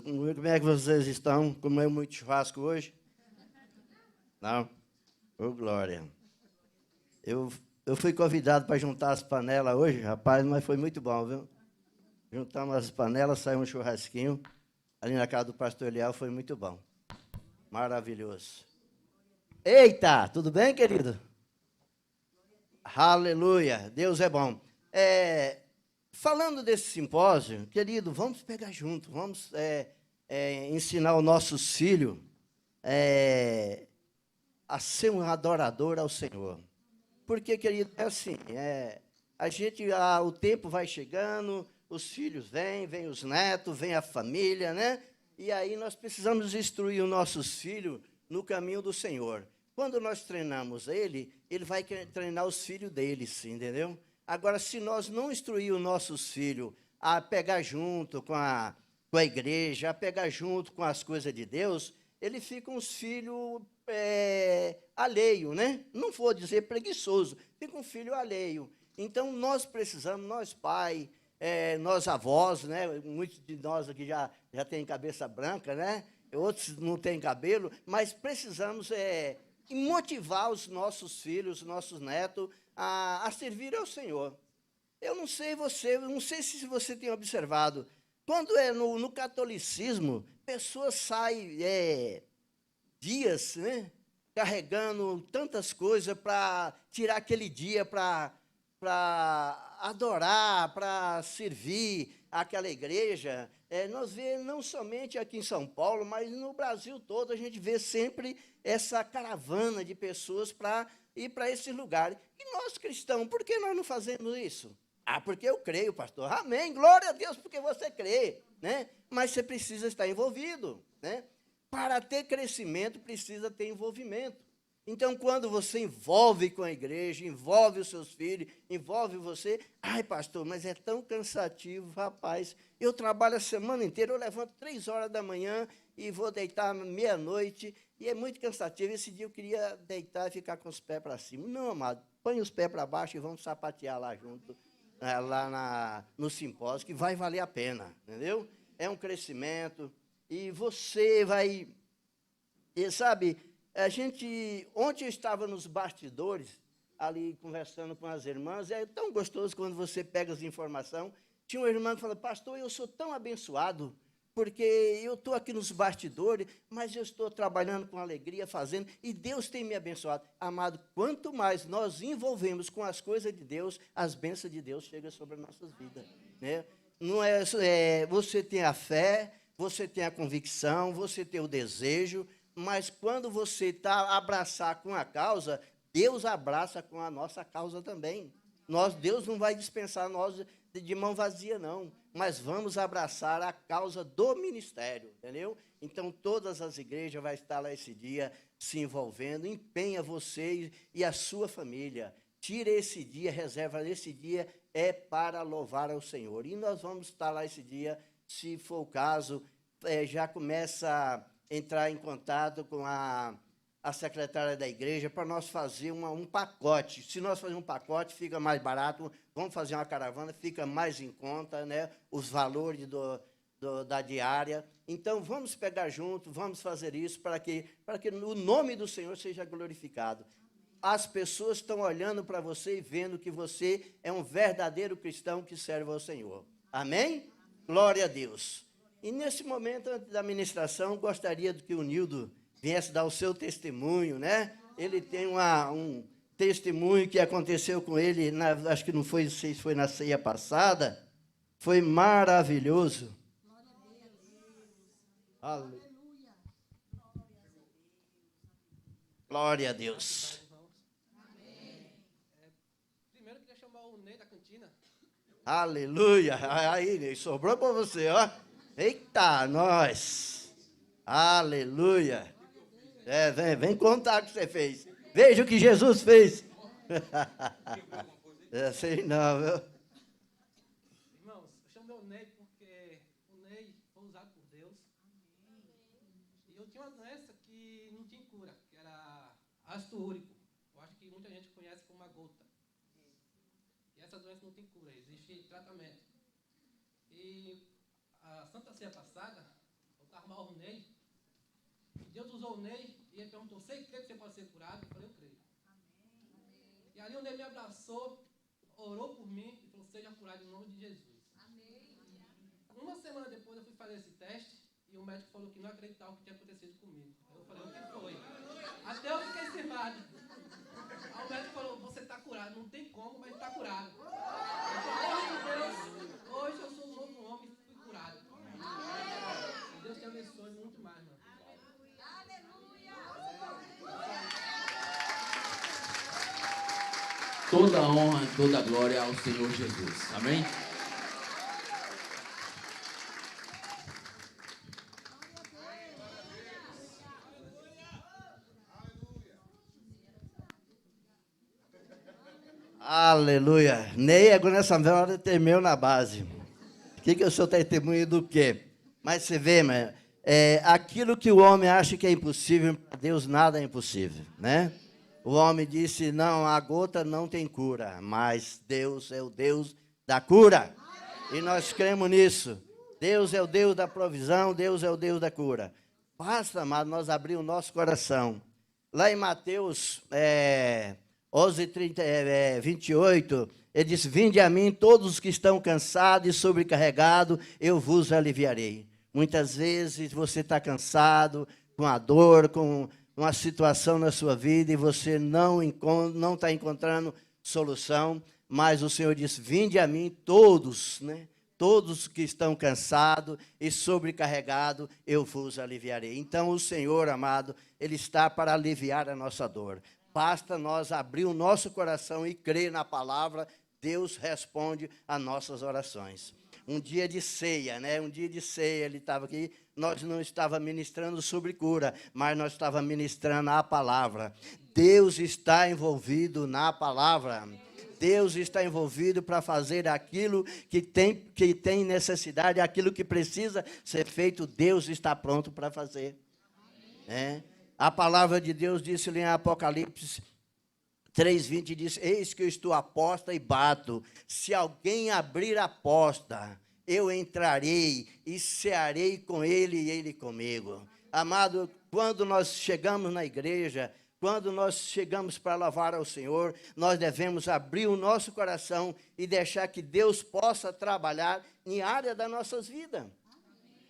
Como é que vocês estão? Comeu muito churrasco hoje? Não? Ô, glória. Eu, eu fui convidado para juntar as panelas hoje, rapaz, mas foi muito bom, viu? Juntamos as panelas, saiu um churrasquinho. Ali na casa do pastor Eliel foi muito bom. Maravilhoso. Eita, tudo bem, querido? Aleluia, Deus é bom. Falando desse simpósio, querido, vamos pegar junto, vamos ensinar os nossos filhos a ser um adorador ao Senhor. Porque, querido, é assim, o tempo vai chegando, os filhos vêm os netos, vem a família, né? E aí nós precisamos instruir os nossos filhos no caminho do Senhor. Quando nós treinamos ele vai treinar os filhos deles, entendeu? Agora, se nós não instruir os nossos filhos a pegar junto com a igreja, a pegar junto com as coisas de Deus, eles ficam os filhos alheio, né? Não vou dizer preguiçoso, fica um filho alheio. Então, nós precisamos, nós pais, nós avós, né? Muitos de nós aqui já têm cabeça branca, né? Outros não têm cabelo, mas precisamos motivar os nossos filhos, nossos netos, a servir ao Senhor. Eu não sei não sei se você tem observado, quando no catolicismo, pessoas saem dias, né, carregando tantas coisas para tirar aquele dia para adorar, para servir aquela igreja. Nós vemos não somente aqui em São Paulo, mas no Brasil todo, a gente vê sempre essa caravana de pessoas para ir para esse lugar. E nós cristãos, por que nós não fazemos isso? Porque eu creio, pastor. Amém, glória a Deus, porque você crê, né? Mas você precisa estar envolvido, né? Para ter crescimento, precisa ter envolvimento. Então, quando você envolve com a igreja, envolve os seus filhos, envolve você, ai, pastor, mas é tão cansativo, rapaz. Eu trabalho a semana inteira, eu levanto 3 horas da manhã e vou deitar meia-noite, e é muito cansativo. Esse dia eu queria deitar e ficar com os pés para cima. Não, amado, põe os pés para baixo e vamos sapatear lá junto, lá no simpósio, que vai valer a pena, entendeu? É um crescimento, e você vai, sabe, ontem eu estava nos bastidores, ali conversando com as irmãs, é tão gostoso quando você pega as informações. Tinha uma irmã que falou, pastor, eu sou tão abençoado, porque eu estou aqui nos bastidores, mas eu estou trabalhando com alegria, fazendo, e Deus tem me abençoado. Amado, quanto mais nós envolvemos com as coisas de Deus, as bênçãos de Deus chegam sobre as nossas vidas, né? Não você tem a fé, você tem a convicção, você tem o desejo, mas quando você está abraçar com a causa, Deus abraça com a nossa causa também. Deus não vai dispensar nós de mão vazia, não, mas vamos abraçar a causa do ministério, entendeu? Então, todas as igrejas vão estar lá esse dia se envolvendo, empenha você e a sua família. Tira esse dia, reserva esse dia, para louvar ao Senhor. E nós vamos estar lá esse dia, se for o caso, já começa a entrar em contato com a secretária da igreja para nós fazer um pacote. Se nós fazermos um pacote, fica mais barato. Vamos fazer uma caravana, fica mais em conta, né? Os valores da diária. Então, vamos pegar junto, vamos fazer isso para que o nome do Senhor seja glorificado. As pessoas estão olhando para você e vendo que você é um verdadeiro cristão que serve ao Senhor. Amém? Glória a Deus. E nesse momento, antes da ministração, gostaria que o Nildo viesse dar o seu testemunho, né? Ele tem um testemunho que aconteceu com ele, acho que não sei se foi na ceia passada, foi maravilhoso. Aleluia. Glória a Deus. Primeiro, eu queria chamar o Ney da cantina. Aleluia. Aí, Ney, sobrou para você, ó. Eita, nós. Aleluia. Vem contar o que você fez. Veja o que Jesus fez. Sei não, viu? Irmãos, eu chamo o Ney porque o Ney foi usado por Deus. E eu tinha uma doença que não tinha cura, que era ácido úrico. Eu acho que muita gente conhece como a gota. E essa doença não tem cura, existe tratamento. E a Santa Ceia passada, estava mal o Ney. Deus usou o Ney e ele perguntou, você crê que você pode ser curado? Eu falei, eu creio. E ali o Ney me abraçou, orou por mim e falou, seja curado em nome de Jesus. Uma semana depois eu fui fazer esse teste e o médico falou que não acreditava o que tinha acontecido comigo. Eu falei, o que foi? Até eu fiquei cismado. Aí o médico falou, você está curado. Não tem como, mas está curado. Eu falei, Deus, hoje eu sou um novo homem e fui curado. E Deus te abençoe muito mais, mano. Toda a honra, toda a glória ao Senhor Jesus. Amém? Aleluia. Ney, agora nessa hora temeu na base. O que o senhor está testemunho do quê? Mas você vê, mas, aquilo que o homem acha que é impossível, para Deus nada é impossível, né? O homem disse, não, a gota não tem cura, mas Deus é o Deus da cura. E nós cremos nisso. Deus é o Deus da provisão, Deus é o Deus da cura. Basta, amado, nós abrir o nosso coração. Lá em Mateus 28, ele diz, vinde a mim todos os que estão cansados e sobrecarregados, eu vos aliviarei. Muitas vezes você está cansado, com a dor, com uma situação na sua vida e você não está encontrando solução, mas o Senhor diz, vinde a mim todos, né? Todos que estão cansados e sobrecarregados, eu vos aliviarei. Então o Senhor, amado, Ele está para aliviar a nossa dor. Basta nós abrir o nosso coração e crer na palavra, Deus responde às nossas orações. Um dia de ceia, né? Um dia de ceia, ele estava aqui, nós não estávamos ministrando sobre cura, mas nós estávamos ministrando a palavra. Deus está envolvido na palavra. Deus está envolvido para fazer aquilo que tem necessidade, aquilo que precisa ser feito, Deus está pronto para fazer. A palavra de Deus disse ali em Apocalipse 3:20, diz, eis que eu estou à porta e bato. Se alguém abrir a porta, eu entrarei e cearei com ele e ele comigo. Amado, quando nós chegamos na igreja, quando nós chegamos para louvar ao Senhor, nós devemos abrir o nosso coração e deixar que Deus possa trabalhar em área das nossas vidas.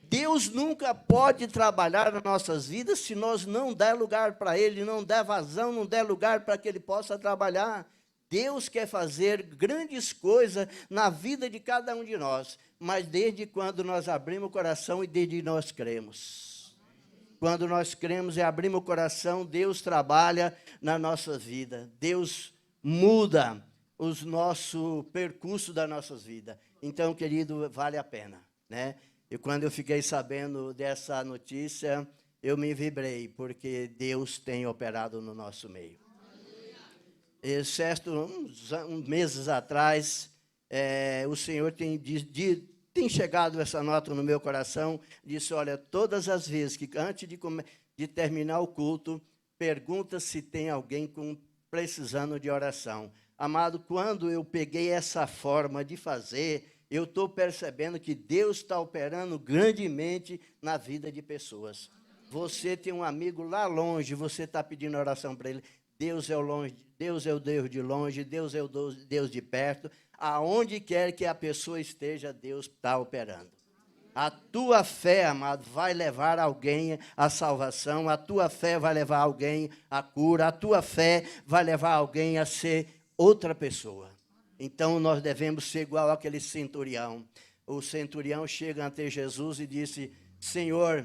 Deus nunca pode trabalhar nas nossas vidas se nós não der lugar para Ele, não der vazão, não der lugar para que Ele possa trabalhar. Deus quer fazer grandes coisas na vida de cada um de nós, mas desde quando nós abrimos o coração e desde nós cremos. Quando nós cremos e abrimos o coração, Deus trabalha na nossa vida. Deus muda o nosso percurso das nossas vidas. Então, querido, vale a pena, né? E quando eu fiquei sabendo dessa notícia, eu me vibrei, porque Deus tem operado no nosso meio. E certo, uns meses atrás, o Senhor tem chegado essa nota no meu coração, disse, olha, todas as vezes que antes de terminar o culto, pergunta se tem alguém precisando de oração. Amado, quando eu peguei essa forma de fazer, eu estou percebendo que Deus está operando grandemente na vida de pessoas. Você tem um amigo lá longe, você está pedindo oração para ele. Deus é o Deus de longe, Deus é o Deus de perto. Aonde quer que a pessoa esteja, Deus está operando. A tua fé, amado, vai levar alguém à salvação. A tua fé vai levar alguém à cura. A tua fé vai levar alguém a ser outra pessoa. Então, nós devemos ser igual àquele centurião. O centurião chega ante Jesus e disse, Senhor,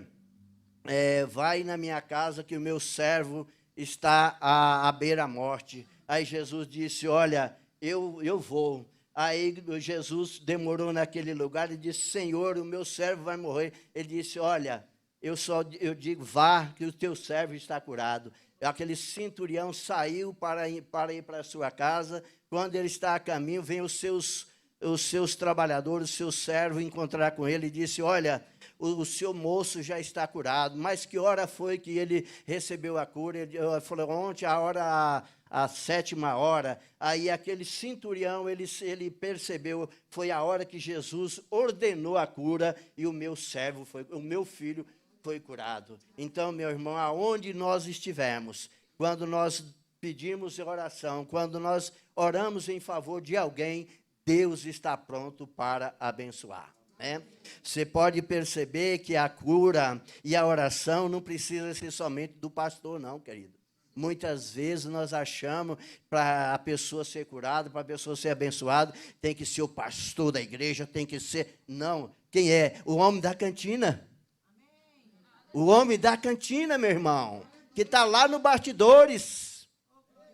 vai na minha casa que o meu servo está à beira-morte. Aí Jesus disse, olha, eu vou. Aí Jesus demorou naquele lugar e disse, Senhor, o meu servo vai morrer. Ele disse, olha, eu digo, vá, que o teu servo está curado. Aquele centurião saiu para ir para a sua casa. Quando ele está a caminho, vem os seus trabalhadores, os seus servos encontrar com ele e disse, olha, o seu moço já está curado. Mas que hora foi que ele recebeu a cura? Ele falou, ontem, a 7ª hora. Aí aquele centurião, ele percebeu, foi a hora que Jesus ordenou a cura e o meu servo, o meu filho foi curado. Então, meu irmão, aonde nós estivermos, quando nós pedimos oração, quando nós oramos em favor de alguém, Deus está pronto para abençoar. Né? Você pode perceber que a cura e a oração não precisa ser somente do pastor, não, querido. Muitas vezes nós achamos para a pessoa ser curada, para a pessoa ser abençoada, tem que ser o pastor da igreja, tem que ser... Não, quem é? O homem da cantina. O homem da cantina, meu irmão, que está lá no bastidores,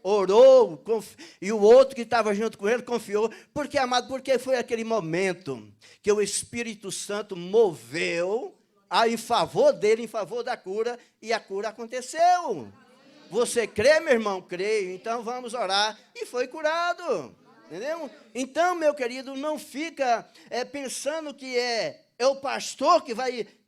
orou, e o outro que estava junto com ele confiou. Por quê, amado? Porque foi aquele momento que o Espírito Santo moveu em favor dele, em favor da cura, e a cura aconteceu. Você crê, meu irmão? Creio. Então vamos orar. E foi curado. Entendeu? Então, meu querido, não fica pensando que é o pastor que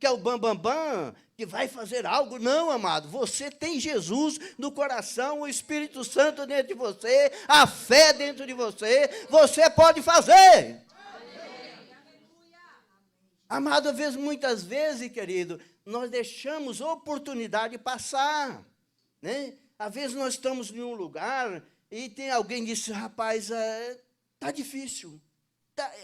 é o bambambam, que vai fazer algo. Não, amado. Você tem Jesus no coração, o Espírito Santo dentro de você, a fé dentro de você. Você pode fazer. Amado, muitas vezes, querido, nós deixamos oportunidade passar. Né? Às vezes nós estamos em um lugar e tem alguém que diz, rapaz, está difícil.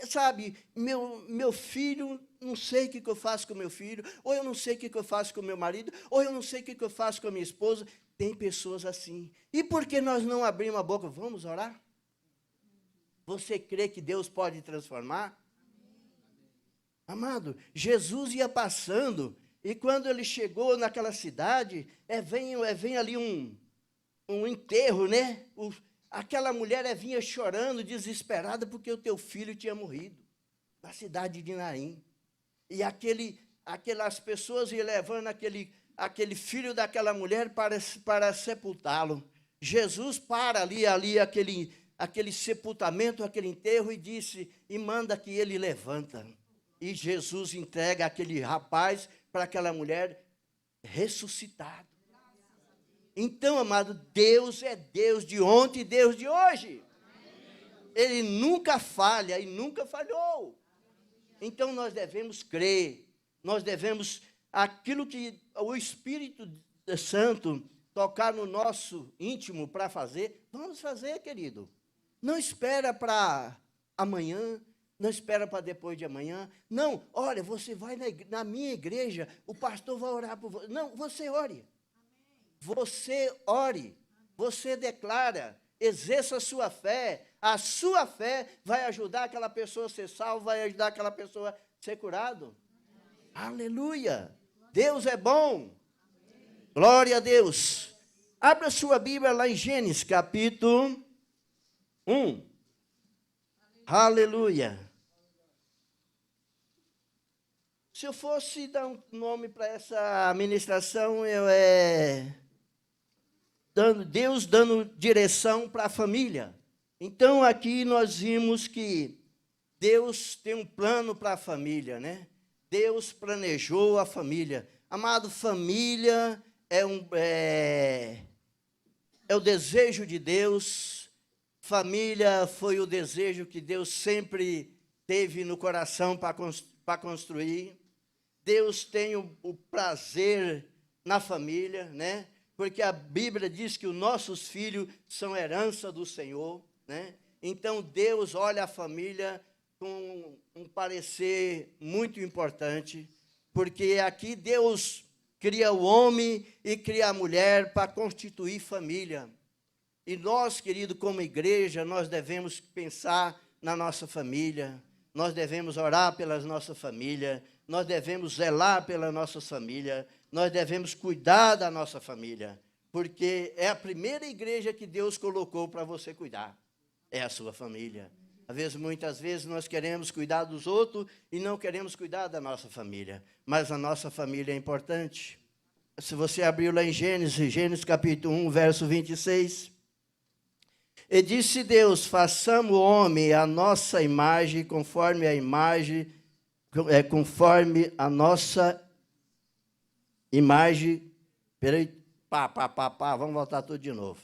Sabe, meu filho, não sei o que eu faço com meu filho, ou eu não sei o que eu faço com meu marido, ou eu não sei o que eu faço com a minha esposa. Tem pessoas assim. E por que nós não abrimos a boca? Vamos orar? Você crê que Deus pode transformar? Amado, Jesus ia passando, e quando ele chegou naquela cidade, vem ali um enterro, né? Aquela mulher vinha chorando, desesperada, porque o teu filho tinha morrido, na cidade de Naim. E aquelas pessoas iam levando aquele filho daquela mulher para sepultá-lo. Jesus para ali aquele sepultamento, aquele enterro, e manda que ele levanta. E Jesus entrega aquele rapaz para aquela mulher ressuscitada. Então, amado, Deus é Deus de ontem e Deus de hoje. Ele nunca falha e nunca falhou. Então, nós devemos crer, nós devemos, aquilo que o Espírito Santo tocar no nosso íntimo para fazer, vamos fazer, querido. Não espera para amanhã, não espera para depois de amanhã. Não, olha, você vai na minha igreja, o pastor vai orar por você. Não, você ore. Você ore, você declara, exerça a sua fé vai ajudar aquela pessoa a ser salva, vai ajudar aquela pessoa a ser curado. Aleluia! Deus é bom. Glória a Deus. Abra sua Bíblia lá em Gênesis, capítulo 1. Aleluia. Se eu fosse dar um nome para essa ministração, Deus dando direção para a família. Então, aqui nós vimos que Deus tem um plano para a família, né? Deus planejou a família. Amado, família é o desejo de Deus. Família foi o desejo que Deus sempre teve no coração para construir. Deus tem o prazer na família, né? Porque a Bíblia diz que os nossos filhos são herança do Senhor, né? Então, Deus olha a família com um parecer muito importante, porque aqui Deus cria o homem e cria a mulher para constituir família. E nós, querido, como igreja, nós devemos pensar na nossa família, nós devemos orar pela nossa família, nós devemos zelar pela nossa família, nós devemos cuidar da nossa família, porque é a primeira igreja que Deus colocou para você cuidar, é a sua família. Muitas vezes nós queremos cuidar dos outros e não queremos cuidar da nossa família, mas a nossa família é importante. Se você abriu lá em Gênesis capítulo 1, verso 26, e disse Deus, façamos o homem à nossa imagem, conforme a nossa imagem. Peraí, vamos voltar tudo de novo.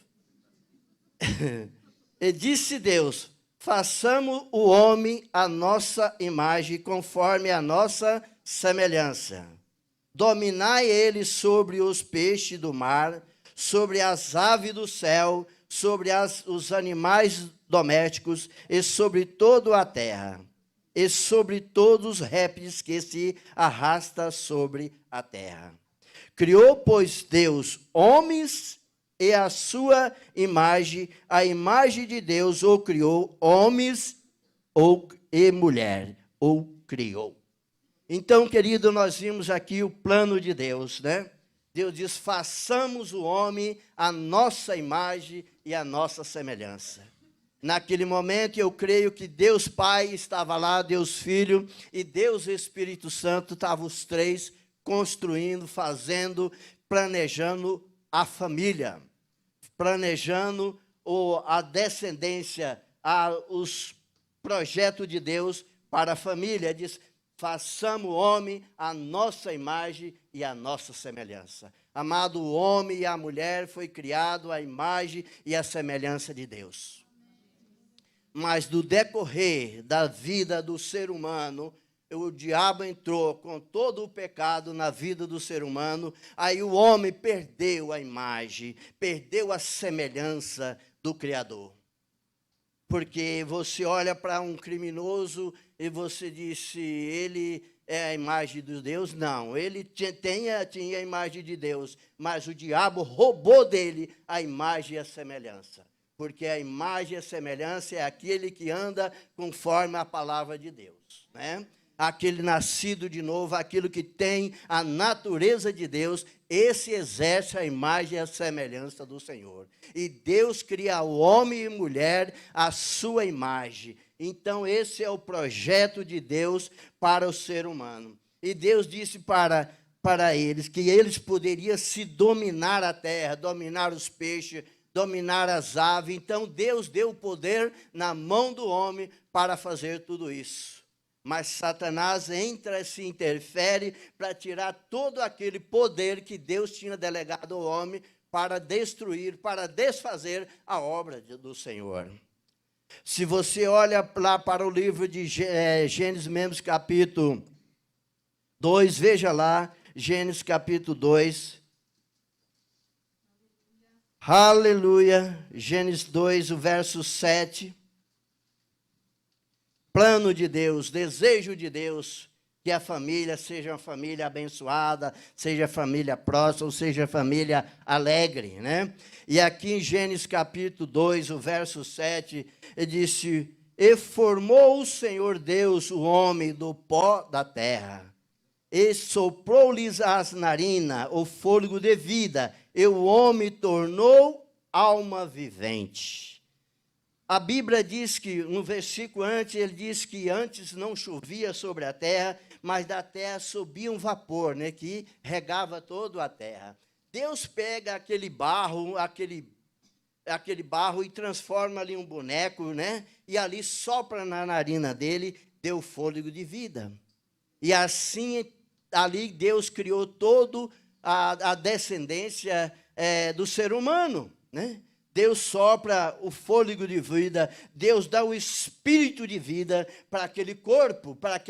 E disse Deus, façamos o homem à nossa imagem, conforme a nossa semelhança. Dominai ele sobre os peixes do mar, sobre as aves do céu, sobre os animais domésticos e sobre toda a terra, e sobre todos os répteis que se arrastam sobre a terra. Criou, pois, Deus homens e a sua imagem, a imagem de Deus o criou, homens e mulher o criou. Então, querido, nós vimos aqui o plano de Deus, né? Deus diz, façamos o homem a nossa imagem e a nossa semelhança. Naquele momento, eu creio que Deus Pai estava lá, Deus Filho e Deus Espírito Santo, estavam os três construindo, fazendo, planejando a família, planejando a descendência, os projetos de Deus para a família. Diz, façamos o homem a nossa imagem e a nossa semelhança. Amado, o homem e a mulher foi criado à imagem e à semelhança de Deus. Mas do decorrer da vida do ser humano, o diabo entrou com todo o pecado na vida do ser humano, aí o homem perdeu a imagem, perdeu a semelhança do Criador. Porque você olha para um criminoso e você diz se ele é a imagem de Deus. Não, ele tinha a imagem de Deus, mas o diabo roubou dele a imagem e a semelhança. Porque a imagem e a semelhança é aquele que anda conforme a palavra de Deus, né? Aquele nascido de novo, aquilo que tem a natureza de Deus, esse exerce a imagem e a semelhança do Senhor. E Deus cria o homem e mulher à sua imagem. Então, esse é o projeto de Deus para o ser humano. E Deus disse para eles que eles poderiam se dominar a terra, dominar os peixes, dominar as aves. Então, Deus deu o poder na mão do homem para fazer tudo isso. Mas Satanás entra e se interfere para tirar todo aquele poder que Deus tinha delegado ao homem para destruir, para desfazer a obra do Senhor. Se você olha lá para o livro de Gênesis mesmo, capítulo 2, veja lá, Gênesis capítulo 2. Aleluia. Gênesis 2, o verso 7. Plano de Deus, desejo de Deus, que a família seja uma família abençoada, seja família próspera, ou seja família alegre, né? E aqui em Gênesis capítulo 2, o verso 7, ele disse, e formou o Senhor Deus o homem do pó da terra, e soprou-lhes as narinas, o fôlego de vida, e o homem tornou alma vivente. A Bíblia diz que, no versículo antes, ele diz que antes não chovia sobre a terra, mas da terra subia um vapor, né, que regava toda a terra. Deus pega aquele barro e transforma ali um boneco, né, e ali sopra na narina dele, deu fôlego de vida. E assim, ali Deus criou toda a descendência do ser humano, né? Deus sopra o fôlego de vida, Deus dá o espírito de vida para aquele corpo, para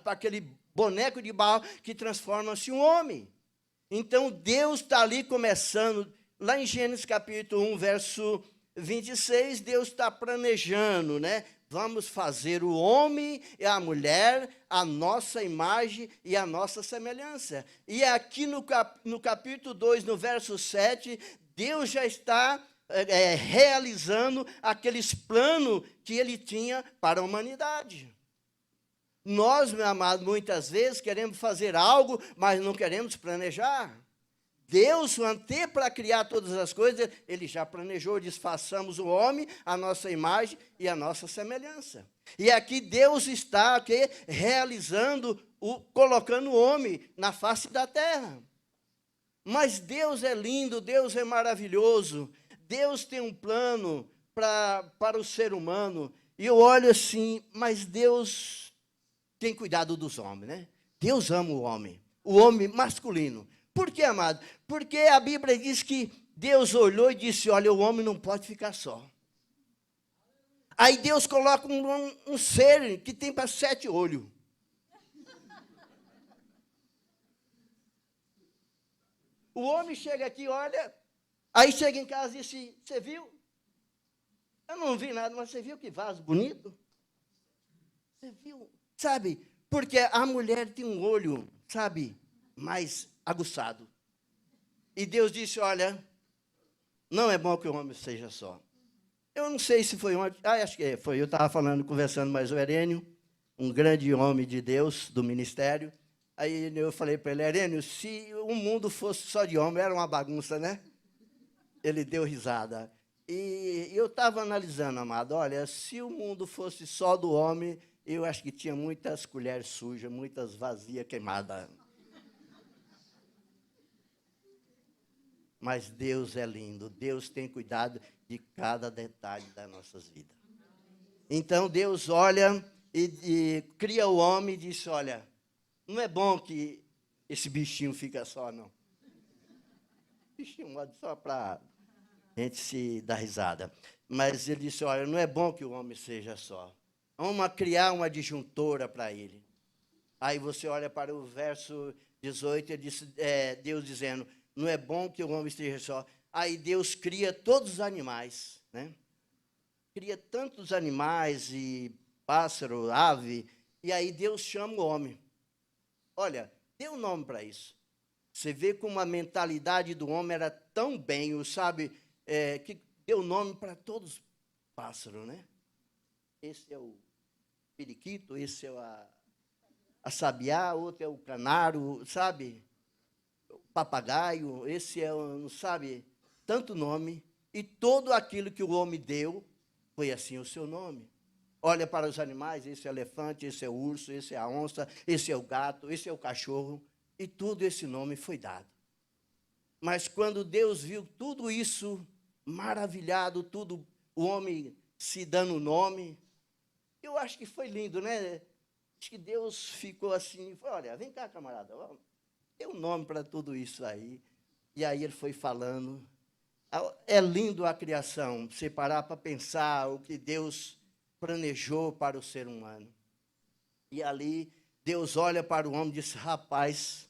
aquele boneco de barro que transforma-se em um homem. Então, Deus está ali começando, lá em Gênesis capítulo 1, verso 26, Deus está planejando, né? Vamos fazer o homem e a mulher a nossa imagem e a nossa semelhança. E aqui no capítulo 2, no verso 7, Deus já está realizando aqueles planos que ele tinha para a humanidade. Nós, meu amado, muitas vezes queremos fazer algo, mas não queremos planejar. Deus, até para criar todas as coisas, ele já planejou, diz, façamos o homem a nossa imagem e a nossa semelhança. E aqui Deus está aqui, realizando, colocando o homem na face da terra. Mas Deus é lindo, Deus é maravilhoso. Deus tem um plano para o ser humano. E eu olho assim, mas Deus tem cuidado dos homens, né? Deus ama o homem masculino. Por quê, amado? Porque a Bíblia diz que Deus olhou e disse, olha, o homem não pode ficar só. Aí Deus coloca um ser que tem para 7 olhos. O homem chega aqui, olha, aí chega em casa e diz, você viu? Eu não vi nada, mas você viu que vaso bonito? Você viu? Sabe, porque a mulher tem um olho, sabe, mais aguçado. E Deus disse, olha, não é bom que o homem seja só. Eu não sei se foi ontem, acho que foi, eu estava falando, conversando mais o Herênio, um grande homem de Deus, do ministério. Aí eu falei para ele, Herênio, se o mundo fosse só de homem, era uma bagunça, né? Ele deu risada. E eu estava analisando, amado, olha, se o mundo fosse só do homem, eu acho que tinha muitas colheres sujas, muitas vazias queimadas. Mas Deus é lindo, Deus tem cuidado de cada detalhe das nossas vidas. Então Deus olha e cria o homem e diz, olha, não é bom que esse bichinho fica só, não. Bichinho, só para a gente se dar risada. Mas ele disse, olha, não é bom que o homem seja só. Vamos criar uma adjuntora para ele. Aí você olha para o verso 18, ele disse, Deus dizendo, não é bom que o homem esteja só. Aí Deus cria todos os animais, né? Cria tantos animais e pássaro, ave, e aí Deus chama o homem. Olha, dê um nome para isso. Você vê como a mentalidade do homem era tão bem, sabe, que deu nome para todos os pássaros, né? Esse é o periquito, esse é a sabiá, outro é o canário, sabe? O papagaio, esse é, sabe, tanto nome. E todo aquilo que o homem deu, foi assim o seu nome. Olha para os animais, esse é o elefante, esse é o urso, esse é a onça, esse é o gato, esse é o cachorro. E tudo esse nome foi dado. Mas quando Deus viu tudo isso, maravilhado, tudo, o homem se dando nome, eu acho que foi lindo, né? Acho que Deus ficou assim, olha, vem cá, camarada, tem um nome para tudo isso aí. E aí ele foi falando. É lindo a criação, você parar para pensar o que Deus planejou para o ser humano. E ali, Deus olha para o homem e diz, rapaz,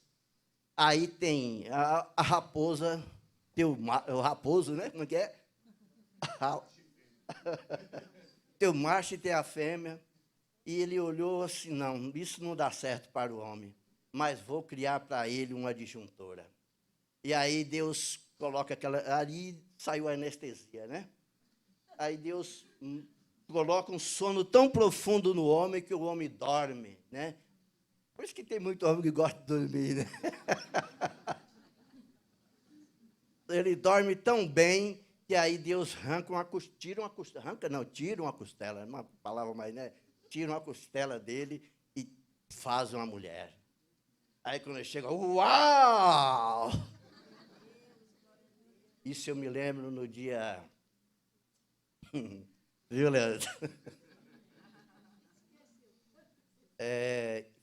aí tem a raposa, tem o raposo, né? Como é que é? Tem o macho e tem a fêmea. E ele olhou assim, não, isso não dá certo para o homem, mas vou criar para ele uma adjuntora. E aí Deus coloca aquela, ali saiu a anestesia, né? Aí Deus coloca um sono tão profundo no homem que o homem dorme, né? Por isso que tem muito homem que gosta de dormir, né? Ele dorme tão bem que aí Deus arranca uma costela, tira uma costela, arranca não, tira uma costela, uma palavra mais, né? Tira uma costela dele e faz uma mulher. Aí quando ele chega, uau! Isso eu me lembro no dia... Viu, Leandro?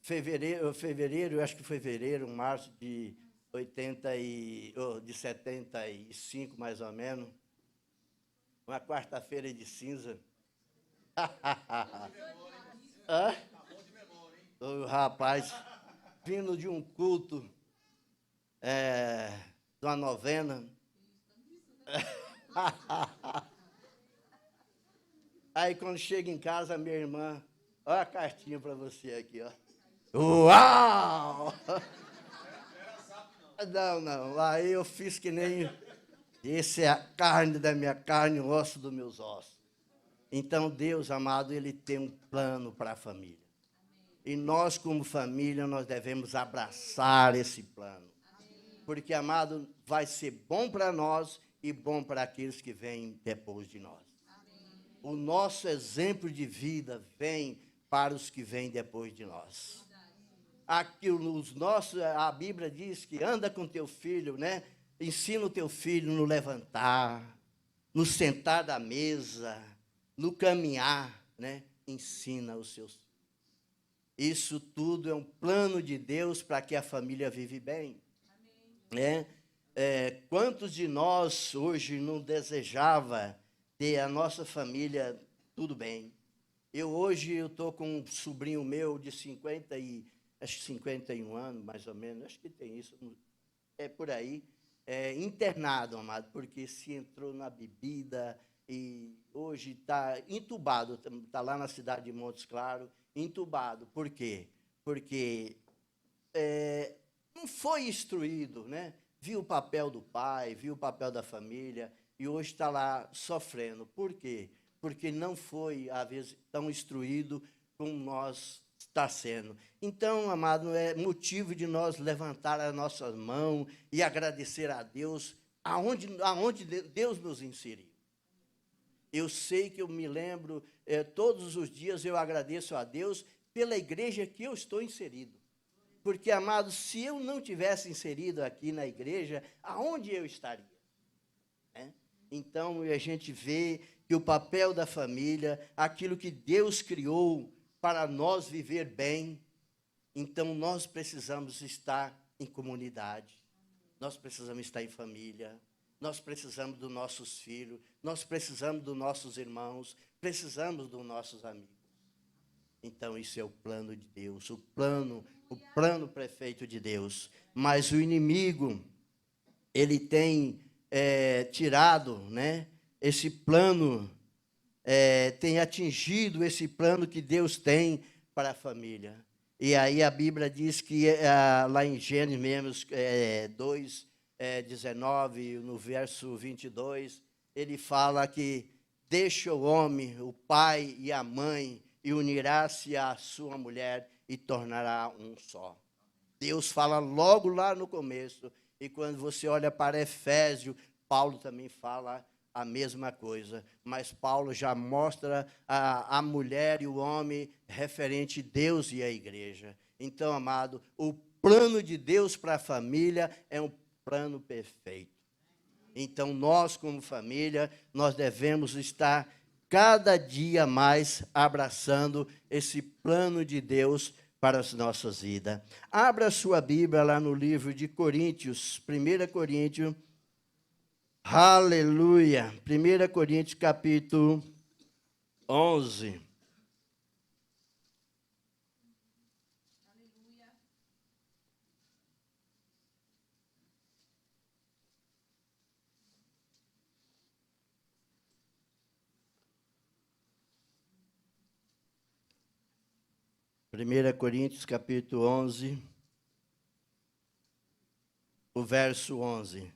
Fevereiro, acho que foi fevereiro, março de 75, mais ou menos. Uma quarta-feira de cinza. Hã? O rapaz, vindo de um culto, de uma novena. Aí, quando chega em casa, minha irmã, olha a cartinha para você aqui, ó. Uau! Não. Aí eu fiz que nem... Esse é a carne da minha carne, o osso dos meus ossos. Então, Deus, amado, Ele tem um plano para a família. E nós, como família, nós devemos abraçar esse plano. Porque, amado, vai ser bom para nós e bom para aqueles que vêm depois de nós. O nosso exemplo de vida vem para os que vêm depois de nós. Aqui, a Bíblia diz que anda com teu filho, né? Ensina o teu filho no levantar, no sentar da mesa, no caminhar, né? Ensina os seus filhos. Isso tudo é um plano de Deus para que a família vive bem. Né? Quantos de nós hoje não desejava ter a nossa família tudo bem? Hoje eu estou com um sobrinho meu de 51 anos, mais ou menos, acho que tem isso, é por aí. internado, amado, porque se entrou na bebida e hoje está entubado, está lá na cidade de Montes Claros, entubado. Por quê? Porque não foi instruído, né? Viu o papel do pai, viu o papel da família, e hoje está lá sofrendo. Por quê? Porque não foi, às vezes, tão instruído como nós está sendo. Então, amado, é motivo de nós levantar as nossas mãos e agradecer a Deus aonde Deus nos inseriu. Eu sei que eu me lembro, todos os dias eu agradeço a Deus pela igreja que eu estou inserido. Porque, amado, se eu não tivesse inserido aqui na igreja, aonde eu estaria? Então, a gente vê que o papel da família, aquilo que Deus criou para nós viver bem, então nós precisamos estar em comunidade, nós precisamos estar em família, nós precisamos dos nossos filhos, nós precisamos dos nossos irmãos, precisamos dos nossos amigos. Então, isso é o plano de Deus, o plano perfeito de Deus. Mas o inimigo, ele tem tirado, né, esse plano, tem atingido esse plano que Deus tem para a família. E aí a Bíblia diz que, lá em Gênesis mesmo, 2, 19, no verso 22, ele fala que deixa o homem, o pai e a mãe, e unirá-se à sua mulher e tornará um só. Deus fala logo lá no começo, e quando você olha para Efésios, Paulo também fala a mesma coisa, mas Paulo já mostra a mulher e o homem referente a Deus e a igreja. Então, amado, o plano de Deus para a família é um plano perfeito. Então, nós como família, nós devemos estar cada dia mais abraçando esse plano de Deus para as nossas vidas. Abra a sua Bíblia lá no livro de Coríntios, 1 Coríntios, aleluia, 1 Coríntios capítulo 11. Primeira Coríntios capítulo 11, o verso 11.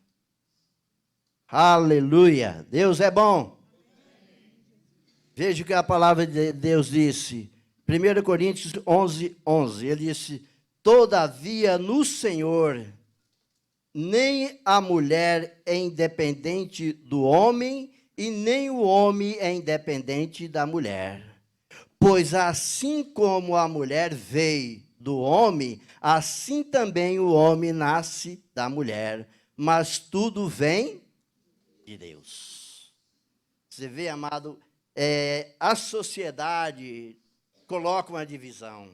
Aleluia! Deus é bom. Veja o que a palavra de Deus disse. 1 Coríntios 11, 11. Ele disse: todavia no Senhor, nem a mulher é independente do homem, e nem o homem é independente da mulher. Pois assim como a mulher veio do homem, assim também o homem nasce da mulher. Mas tudo vem de Deus. Você vê, amado, a sociedade coloca uma divisão.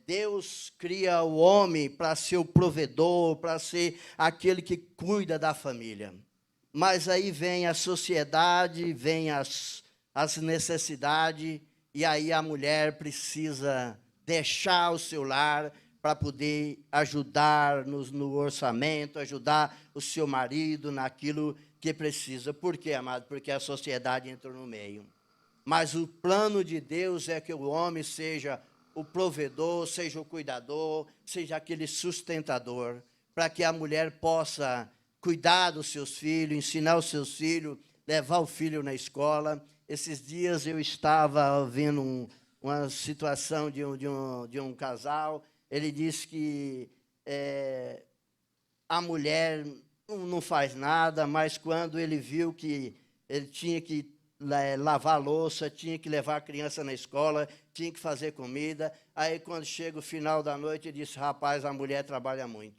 Deus cria o homem para ser o provedor, para ser aquele que cuida da família. Mas aí vem a sociedade, vem as necessidades, e aí a mulher precisa deixar o seu lar para poder ajudar no orçamento, ajudar o seu marido naquilo que precisa. Por quê, amado? Porque a sociedade entrou no meio. Mas o plano de Deus é que o homem seja o provedor, seja o cuidador, seja aquele sustentador, para que a mulher possa cuidar dos seus filhos, ensinar os seus filhos, levar o filho na escola. Esses dias eu estava vendo uma situação de um casal. Ele disse que a mulher não faz nada, mas quando ele viu que ele tinha que lavar a louça, tinha que levar a criança na escola, tinha que fazer comida, aí quando chega o final da noite, ele disse: rapaz, a mulher trabalha muito.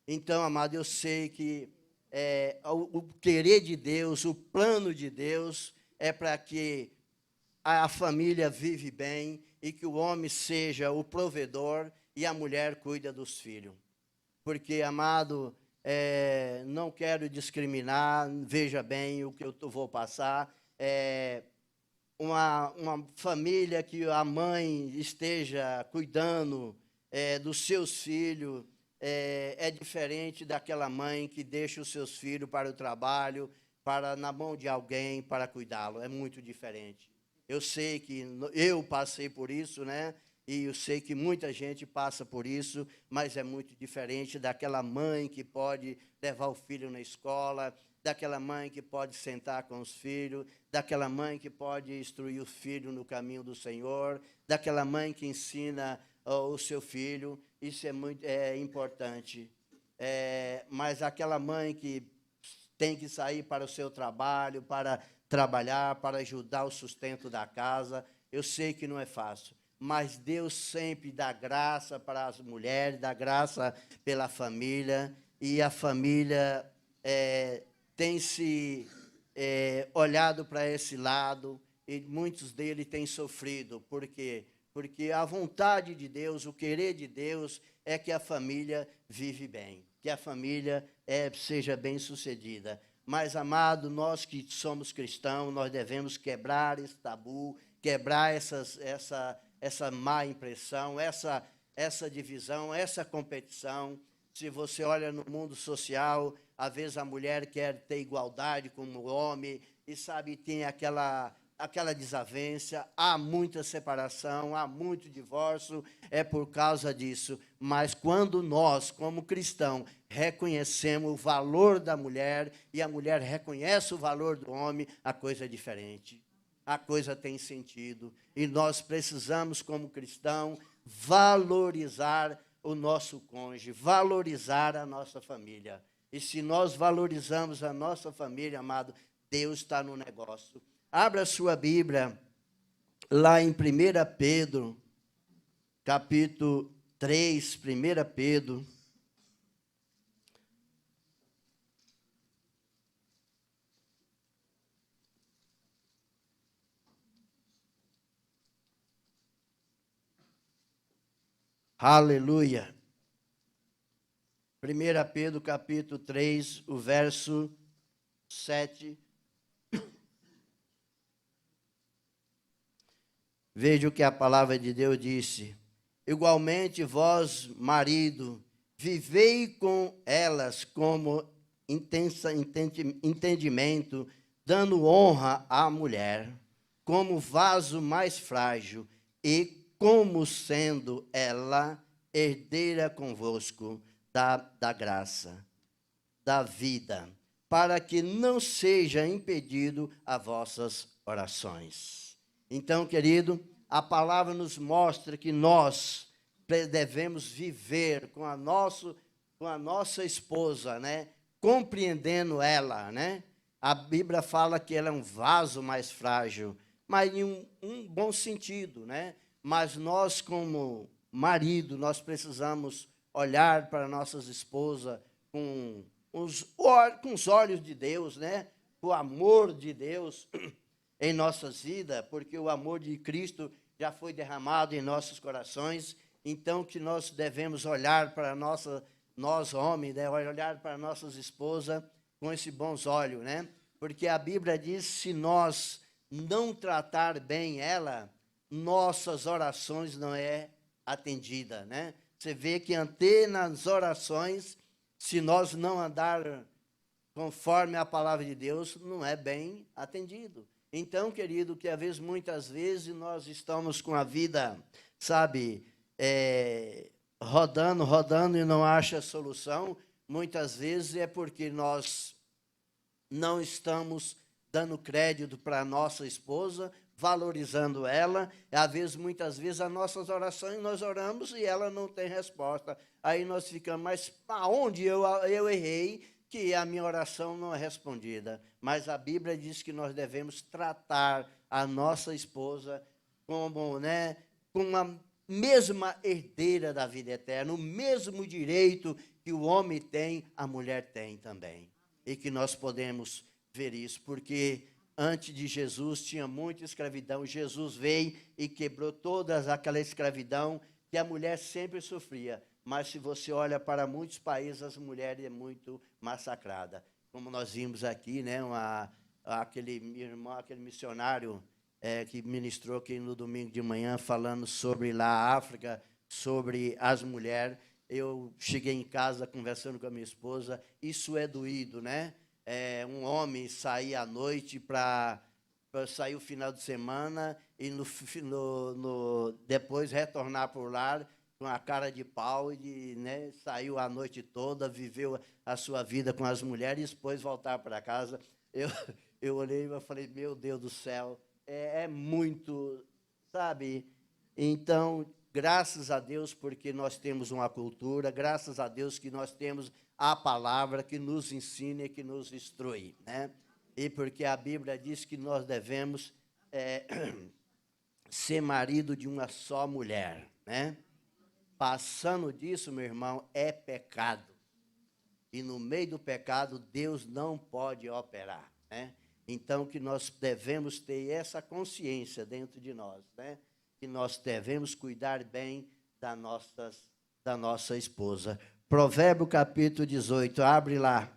Então, amado, eu sei que o querer de Deus, o plano de Deus é para que a família vive bem e que o homem seja o provedor e a mulher cuida dos filhos. Porque, amado, não quero discriminar, veja bem o que eu vou passar. Uma família que a mãe esteja cuidando dos seus filhos, é diferente daquela mãe que deixa os seus filhos para o trabalho, para na mão de alguém para cuidá-lo. É muito diferente. Eu sei que eu passei por isso, né? E eu sei que muita gente passa por isso, mas é muito diferente daquela mãe que pode levar o filho na escola, daquela mãe que pode sentar com os filhos, daquela mãe que pode instruir o filho no caminho do Senhor, daquela mãe que ensina o seu filho. Isso é muito importante. Mas aquela mãe que tem que sair para o seu trabalho, para trabalhar, para ajudar o sustento da casa, eu sei que não é fácil, mas Deus sempre dá graça para as mulheres, dá graça pela família, e a família tem se olhado para esse lado, e muitos deles têm sofrido. Por quê? Porque a vontade de Deus, o querer de Deus, é que a família vive bem, que a família seja bem-sucedida. Mas, amado, nós que somos cristãos, nós devemos quebrar esse tabu, quebrar essa má impressão, essa divisão, essa competição. Se você olha no mundo social, às vezes a mulher quer ter igualdade com o homem, e sabe, tem aquela desavença, há muita separação, há muito divórcio, é por causa disso. Mas quando nós, como cristãos, reconhecemos o valor da mulher, e a mulher reconhece o valor do homem, a coisa é diferente. A coisa tem sentido. E nós precisamos, como cristãos, valorizar o nosso cônjuge, valorizar a nossa família. E se nós valorizamos a nossa família, amado, Deus está no negócio. Abra sua Bíblia, lá em 1 Pedro, capítulo 3, 1 Pedro. Aleluia. 1 Pedro, capítulo 3, o verso 7. Veja o que a palavra de Deus disse. Igualmente vós, marido, vivei com elas como entendimento, dando honra à mulher, como vaso mais frágil, e como sendo ela herdeira convosco da graça, da vida, para que não seja impedido as vossas orações. Então, querido, a palavra nos mostra que nós devemos viver com a nossa esposa, né? Compreendendo ela, né? A Bíblia fala que ela é um vaso mais frágil, mas em um bom sentido, né? Mas nós, como marido, nós precisamos olhar para nossas esposas com os olhos de Deus, né? O amor de Deus em nossas vidas, porque o amor de Cristo já foi derramado em nossos corações. Então, que nós devemos olhar para nós homens, né? Olhar para nossas esposas com esses bons olhos, né? Porque a Bíblia diz, se nós não tratar bem ela, nossas orações não é atendida, né? Você vê que até nas orações, se nós não andar conforme a palavra de Deus, não é bem atendido. Então, querido, que muitas vezes nós estamos com a vida, sabe, rodando e não acha solução, muitas vezes é porque nós não estamos dando crédito para a nossa esposa, valorizando ela. Muitas vezes, as nossas orações, nós oramos e ela não tem resposta. Aí nós ficamos, mas aonde eu errei que a minha oração não é respondida? Mas a Bíblia diz que nós devemos tratar a nossa esposa como, né, com a mesma herdeira da vida eterna, o mesmo direito que o homem tem, a mulher tem também. E que nós podemos ver isso, porque antes de Jesus tinha muita escravidão. Jesus veio e quebrou toda aquela escravidão que a mulher sempre sofria. Mas se você olha para muitos países, as mulheres é muito massacrada. Como nós vimos aqui, né, aquele missionário que ministrou aqui no domingo de manhã, falando sobre lá a África, sobre as mulheres. eu cheguei em casa conversando com a minha esposa, isso é doído, né? Um homem sair à noite para sair o final de semana e depois retornar para o lar com a cara de pau e né, saiu a noite toda, viveu a sua vida com as mulheres e depois voltar para casa. Eu olhei e falei, meu Deus do céu, é muito, sabe? Então, graças a Deus porque nós temos uma cultura, graças a Deus que nós temos a palavra que nos ensina e que nos instrui, né? E porque a Bíblia diz que nós devemos ser marido de uma só mulher, né? Passando disso, meu irmão, é pecado. E no meio do pecado, Deus não pode operar, né? Então, que nós devemos ter essa consciência dentro de nós, né? Que nós devemos cuidar bem da nossa esposa. Provérbio capítulo 18, abre lá.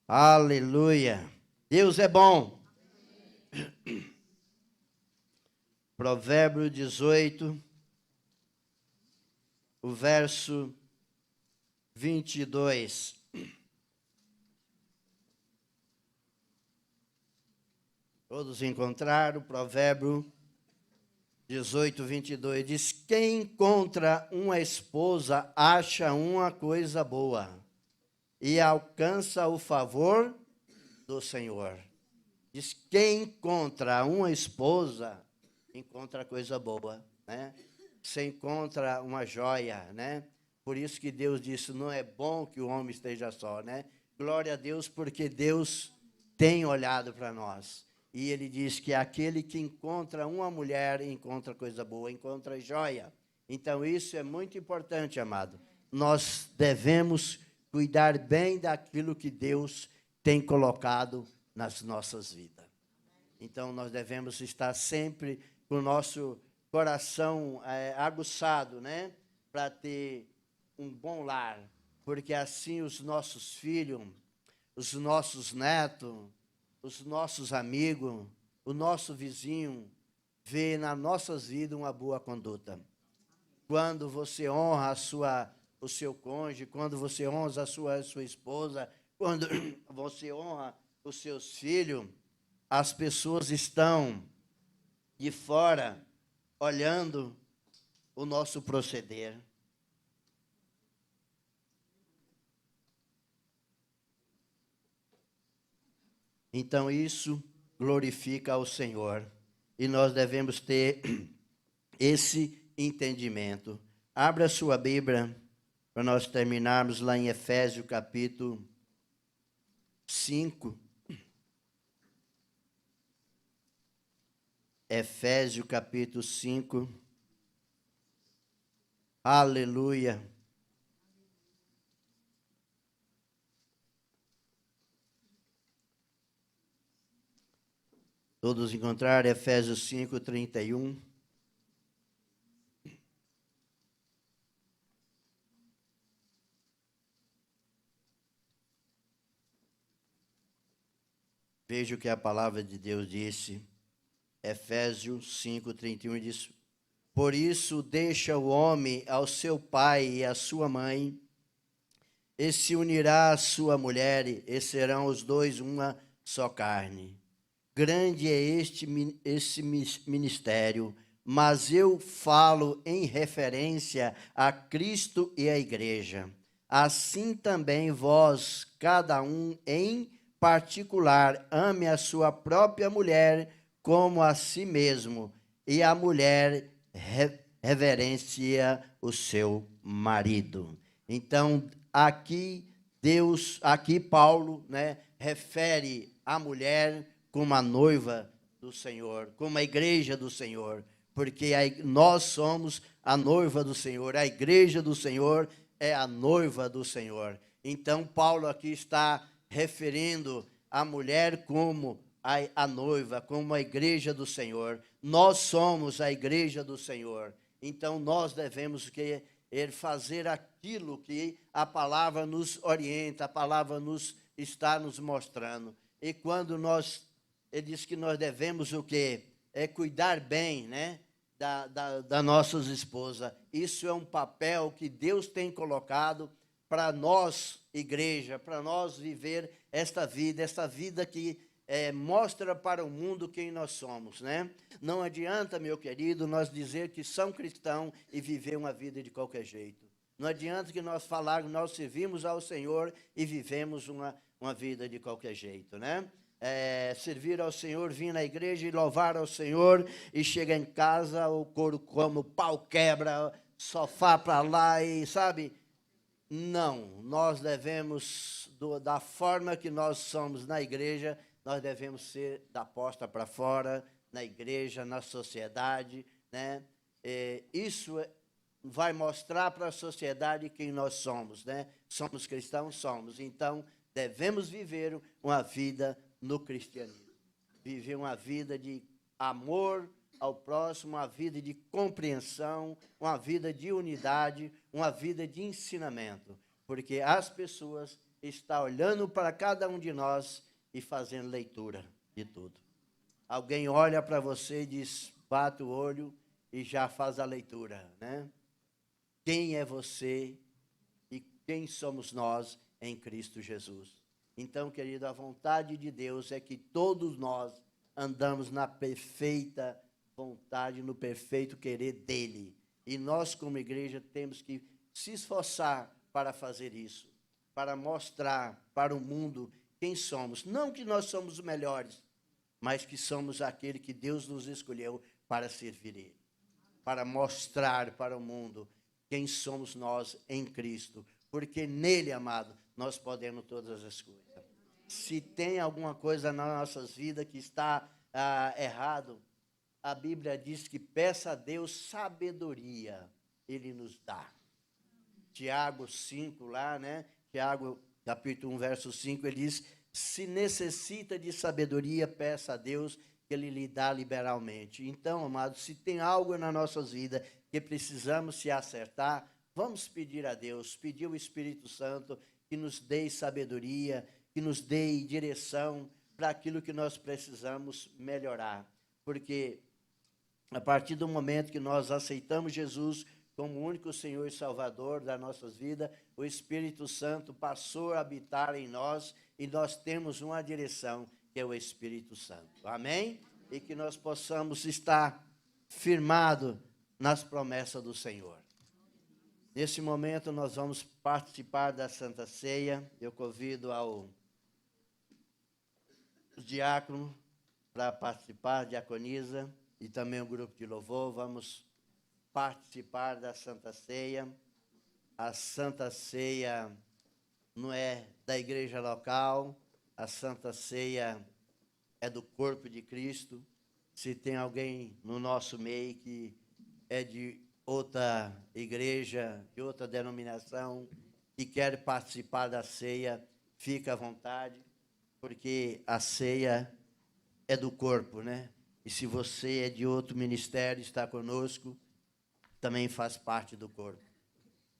Aleluia. Deus é bom. Provérbio 18, o verso 22. Todos encontraram? Provérbio 18, 22. Diz, quem encontra uma esposa acha uma coisa boa e alcança o favor do Senhor. Diz, quem encontra uma esposa, encontra coisa boa, né? Você encontra uma joia, né? Por isso que Deus disse, não é bom que o homem esteja só, né? Glória a Deus, porque Deus tem olhado para nós. E ele diz que aquele que encontra uma mulher, encontra coisa boa, encontra joia. Então, isso é muito importante, amado. Nós devemos cuidar bem daquilo que Deus tem colocado nas nossas vidas. Então, nós devemos estar sempre com o nosso coração aguçado, né? Para ter um bom lar, porque assim os nossos filhos, os nossos netos, os nossos amigos, o nosso vizinho, vê nas nossas vidas uma boa conduta. Quando você honra o seu cônjuge, quando você honra a sua esposa, quando você honra os seus filhos, as pessoas estão de fora olhando o nosso proceder. Então, isso glorifica ao Senhor. E nós devemos ter esse entendimento. Abra a sua Bíblia, para nós terminarmos lá em Efésios capítulo 5. Efésios capítulo 5. Aleluia. Todos encontraram Efésios 5, 31. Veja o que a palavra de Deus disse. Efésios 5, 31 diz, por isso deixa o homem ao seu pai e à sua mãe, e se unirá à sua mulher, e serão os dois uma só carne. Grande é esse ministério, mas eu falo em referência a Cristo e à igreja. Assim também vós, cada um em particular, ame a sua própria mulher como a si mesmo, e a mulher reverencia o seu marido. Então, aqui Paulo, né, refere a mulher como a noiva do Senhor, como a igreja do Senhor, porque nós somos a noiva do Senhor, a igreja do Senhor é a noiva do Senhor. Então, Paulo aqui está referindo a mulher como a noiva, como a igreja do Senhor. Nós somos a igreja do Senhor. Então, nós devemos fazer aquilo que a palavra nos orienta, a palavra está nos mostrando. E quando ele diz que nós devemos o quê? cuidar bem, né, da nossa esposa. Isso é um papel que Deus tem colocado para nós, igreja, para nós viver esta vida que mostra para o mundo quem nós somos, né? Não adianta, meu querido, nós dizer que somos cristãos e viver uma vida de qualquer jeito. Não adianta que nós falarmos, nós servimos ao Senhor e vivemos uma vida de qualquer jeito, né? Servir ao Senhor, vir na igreja e louvar ao Senhor, e chega em casa, o couro como, o pau quebra, sofá para lá e, sabe? Não, nós devemos, da forma que nós somos na igreja, nós devemos ser da porta para fora, na igreja, na sociedade, né? Isso vai mostrar para a sociedade quem nós somos, né? Somos cristãos? Somos. Então, devemos viver uma vida no cristianismo. Viver uma vida de amor ao próximo, uma vida de compreensão, uma vida de unidade, uma vida de ensinamento. Porque as pessoas estão olhando para cada um de nós e fazendo leitura de tudo. Alguém olha para você e diz, bate o olho e já faz a leitura, né? Quem é você e quem somos nós em Cristo Jesus. Então, querido, a vontade de Deus é que todos nós andamos na perfeita vontade, no perfeito querer dele. E nós, como igreja, temos que se esforçar para fazer isso, para mostrar para o mundo quem somos. Não que nós somos os melhores, mas que somos aquele que Deus nos escolheu para servir ele, para mostrar para o mundo quem somos nós em Cristo, porque nele, amado, nós podemos todas as coisas. Se tem alguma coisa nas nossas vidas que está errado, a Bíblia diz que peça a Deus sabedoria, ele nos dá. Tiago 5 lá, né? Tiago capítulo 1, verso 5, ele diz, se necessita de sabedoria, peça a Deus que ele lhe dá liberalmente. Então, amados, se tem algo na nossa vida que precisamos se acertar, vamos pedir a Deus, pedir ao Espírito Santo que nos dê sabedoria, que nos dê direção para aquilo que nós precisamos melhorar. Porque a partir do momento que nós aceitamos Jesus como o único Senhor e Salvador das nossas vidas, o Espírito Santo passou a habitar em nós e nós temos uma direção, que é o Espírito Santo. Amém? E que nós possamos estar firmados nas promessas do Senhor. Nesse momento nós vamos participar da Santa Ceia. Eu convido os diáconos para participar, diaconisa, e também o grupo de louvor. Vamos participar da Santa Ceia. A Santa Ceia não é da igreja local, a Santa Ceia é do corpo de Cristo. Se tem alguém no nosso meio que é de outra igreja, de outra denominação, que quer participar da ceia, fica à vontade, porque a ceia é do corpo, né? E se você é de outro ministério, está conosco, também faz parte do corpo.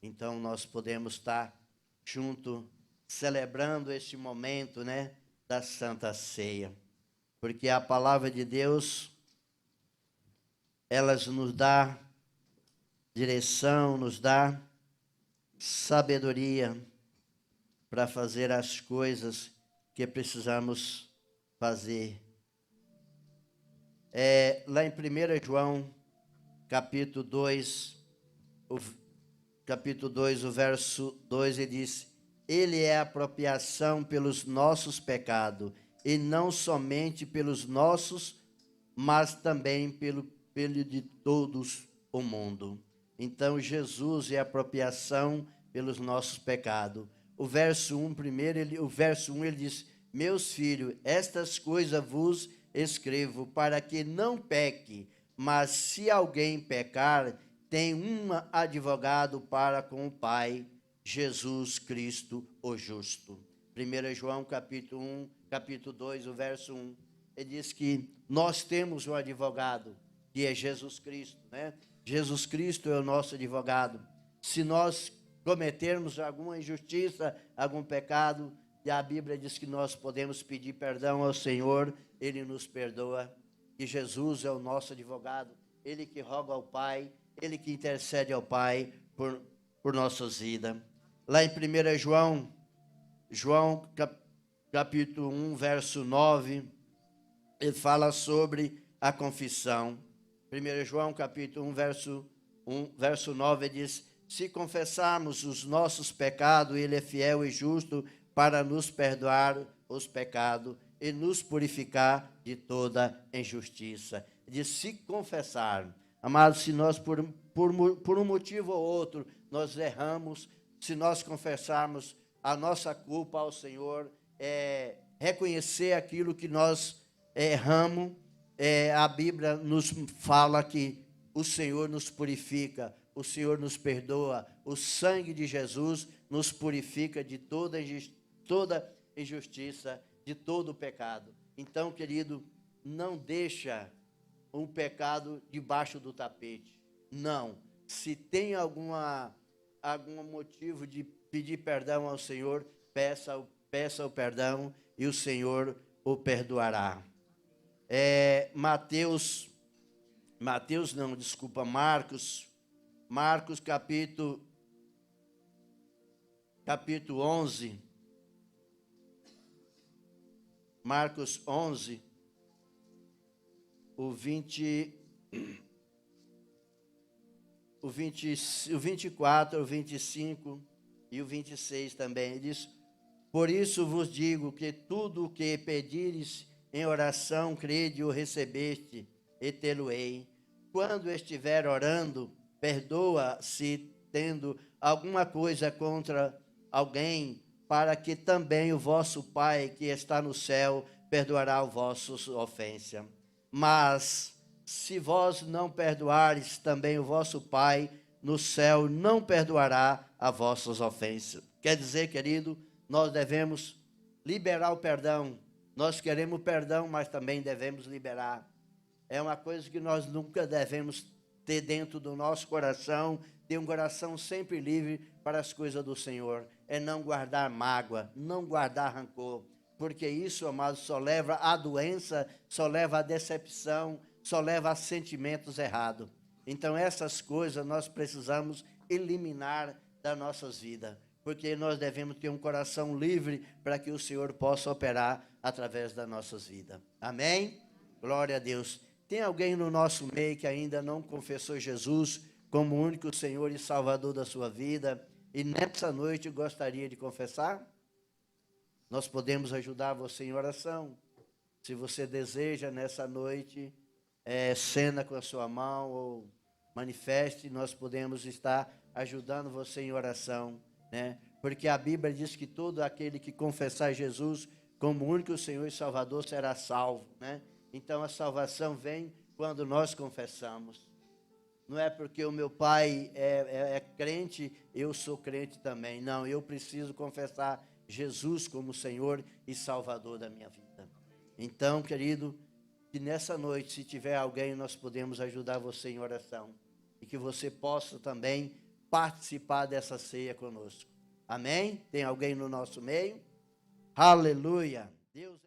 Então, nós podemos estar junto, celebrando este momento, né, da Santa Ceia. Porque a palavra de Deus, ela nos dá direção, nos dá sabedoria para fazer as coisas que precisamos fazer. Lá em 1 João, capítulo 2, o verso 2, ele diz, ele é a apropriação pelos nossos pecados, e não somente pelos nossos, mas também pelo de todos o mundo. Então, Jesus é a apropriação pelos nossos pecados. O verso 1, ele diz, meus filhos, estas coisas vos escrevo para que não peque, mas se alguém pecar, tem um advogado para com o Pai, Jesus Cristo, o justo. 1 João, capítulo 2, o verso 1, ele diz que nós temos um advogado, que é Jesus Cristo, né? Jesus Cristo é o nosso advogado. Se nós cometermos alguma injustiça, algum pecado, e a Bíblia diz que nós podemos pedir perdão ao Senhor, ele nos perdoa. que Jesus é o nosso advogado, Ele que roga ao Pai, Ele que intercede ao Pai por nossas vidas. Lá em 1 João capítulo 1, verso 9, ele fala sobre a confissão. 1 João capítulo 1, verso 9, ele diz: se confessarmos os nossos pecados, Ele é fiel e justo para nos perdoar os pecados e nos purificar de toda injustiça. Ele diz: se confessar. Amados, se nós por um motivo ou outro nós erramos, se nós confessarmos a nossa culpa ao Senhor, reconhecer aquilo que nós erramos, a Bíblia nos fala que o Senhor nos purifica, o Senhor nos perdoa, o sangue de Jesus nos purifica de toda injustiça, de todo pecado. Então, querido, não deixa um pecado debaixo do tapete. Não. Se tem algum motivo de pedir perdão ao Senhor, peça o perdão e o Senhor o perdoará. Marcos capítulo 11. Marcos 11, o 24, o 25 e o 26 também. Ele diz: por isso vos digo que tudo o que pedires em oração, crede o recebeste, e tê-lo-ei. Quando estiver orando, perdoa se tendo alguma coisa contra alguém, para que também o vosso Pai que está no céu perdoará as vossas ofensas. Mas se vós não perdoares, também o vosso Pai no céu não perdoará as vossas ofensas. Quer dizer, querido, nós devemos liberar o perdão. Nós queremos perdão, mas também devemos liberar. É uma coisa que nós nunca devemos ter dentro do nosso coração, ter um coração sempre livre para as coisas do Senhor. É não guardar mágoa, não guardar rancor, porque isso, amados, só leva à doença, só leva à decepção, só leva a sentimentos errados. Então, essas coisas nós precisamos eliminar das nossas vidas, porque nós devemos ter um coração livre para que o Senhor possa operar através das nossas vidas. Amém? Glória a Deus. Tem alguém no nosso meio que ainda não confessou Jesus como o único Senhor e Salvador da sua vida, e nessa noite gostaria de confessar? Nós podemos ajudar você em oração. Se você deseja nessa noite, cena com a sua mão ou manifeste, nós podemos estar ajudando você em oração, né? Porque a Bíblia diz que todo aquele que confessar Jesus como o único Senhor e Salvador será salvo, né? Então a salvação vem quando nós confessamos. Não é porque o meu pai é crente, eu sou crente também. Não, eu preciso confessar Jesus como Senhor e Salvador da minha vida. Então, querido, que nessa noite, se tiver alguém, nós podemos ajudar você em oração. E que você possa também participar dessa ceia conosco. Amém? Tem alguém no nosso meio? Aleluia! Deus